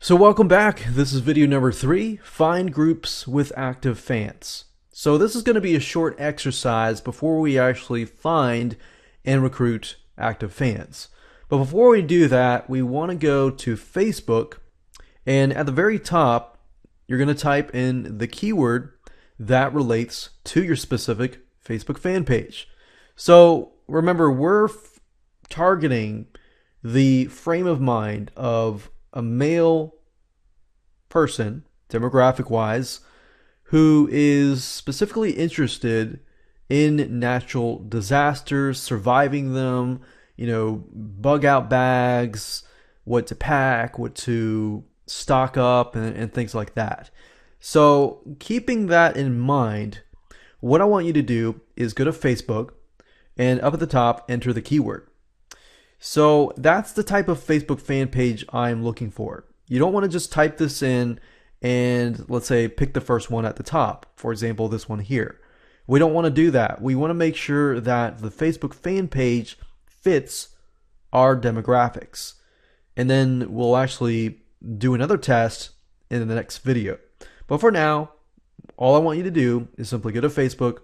So welcome back. This is video number 3, find groups with active fans. So this is going to be a short exercise before we actually find and recruit active fans. But before we do that, we want to go to Facebook, and at the very top, you're going to type in the keyword that relates to your specific Facebook fan page. So remember, we're targeting the frame of mind of a male person, demographic wise, who is specifically interested in natural disasters, surviving them, bug out bags, what to pack, what to stock up, and things like that. So, keeping that in mind, what I want you to do is go to Facebook and up at the top, enter the keyword. So that's the type of Facebook fan page I'm looking for. You don't want to just type this in and, let's say, pick the first one at the top. For example, this one here. We don't want to do that. We want to make sure that the Facebook fan page fits our demographics. And then we'll actually do another test in the next video. But for now, all I want you to do is simply go to Facebook,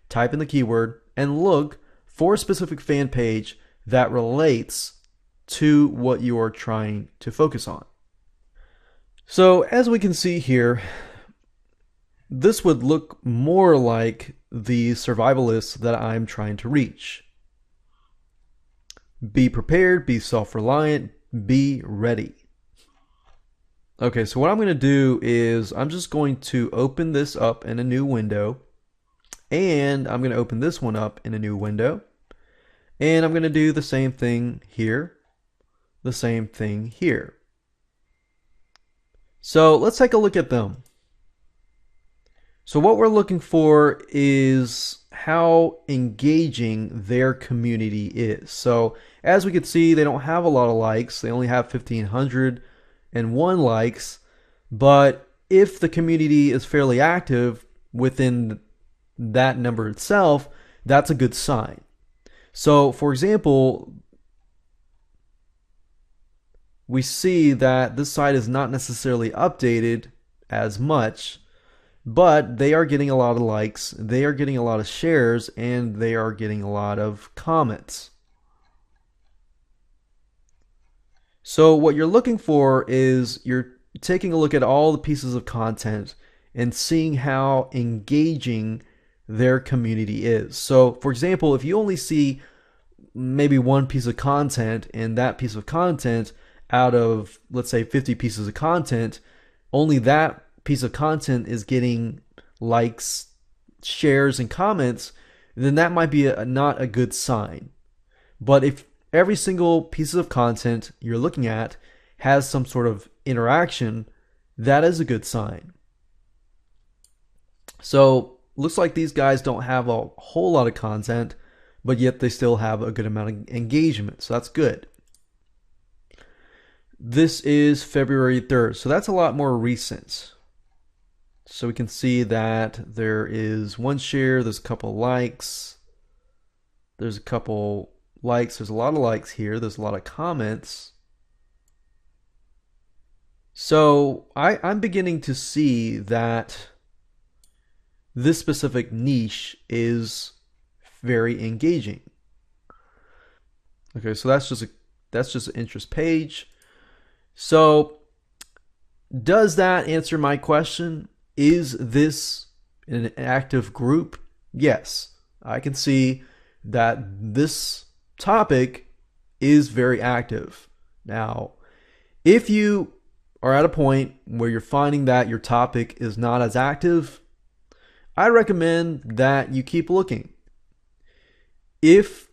type in the keyword, and look for a specific fan page that relates to what you are trying to focus on. So as we can see here, this would look more like the survivalists that I'm trying to reach. Be prepared, be self-reliant, be ready. Okay, so what I'm going to do is I'm just going to open this up in a new window, and I'm going to open this one up in a new window. And I'm going to do the same thing here, the same thing here. So let's take a look at them. So what we're looking for is how engaging their community is. So as we can see, they don't have a lot of likes. They only have 1,501 likes. But if the community is fairly active within that number itself, that's a good sign. So, for example, we see that this site is not necessarily updated as much, but they are getting a lot of likes, they are getting a lot of shares, and they are getting a lot of comments. So what you're looking for is you're taking a look at all the pieces of content and seeing how engaging their community is. So, for example, if you only see maybe one piece of content, and that piece of content out of, let's say, 50 pieces of content, only that piece of content is getting likes, shares, and comments, then that might be not a good sign. But if every single piece of content you're looking at has some sort of interaction, that is a good sign. So, looks like these guys don't have a whole lot of content, but yet they still have a good amount of engagement. So that's good. This is February 3rd. So that's a lot more recent. So we can see that there is one share, there's a couple likes, there's a couple likes, there's a lot of likes here, there's a lot of comments. So I'm beginning to see that this specific niche is very engaging. Okay, so that's just an interest page. So does that answer my question? Is this an active group? Yes, I can see that this topic is very active. Now, if you are at a point where you're finding that your topic is not as active, I recommend that you keep looking. If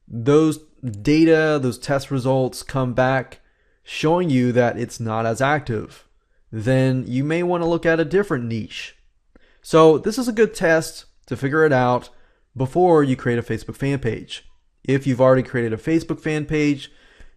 those data, those test results come back showing you that it's not as active, then you may want to look at a different niche. So this is a good test to figure it out before you create a Facebook fan page. If you've already created a Facebook fan page,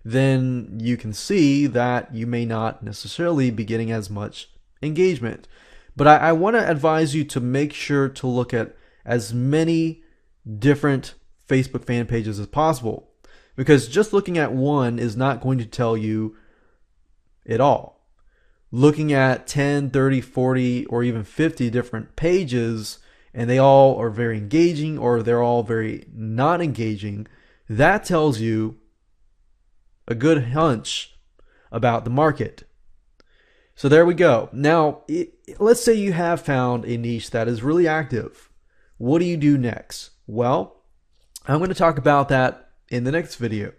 then you can see that you may not necessarily be getting as much engagement. But I want to advise you to make sure to look at as many different Facebook fan pages as possible, because just looking at one is not going to tell you it all. looking at 10, 30, 40, or even 50 different pages, and they all are very engaging or they're all very not engaging, that tells you a good hunch about the market. So there we go. Now, let's say you have found a niche that is really active. What do you do next? Well, I'm going to talk about that in the next video.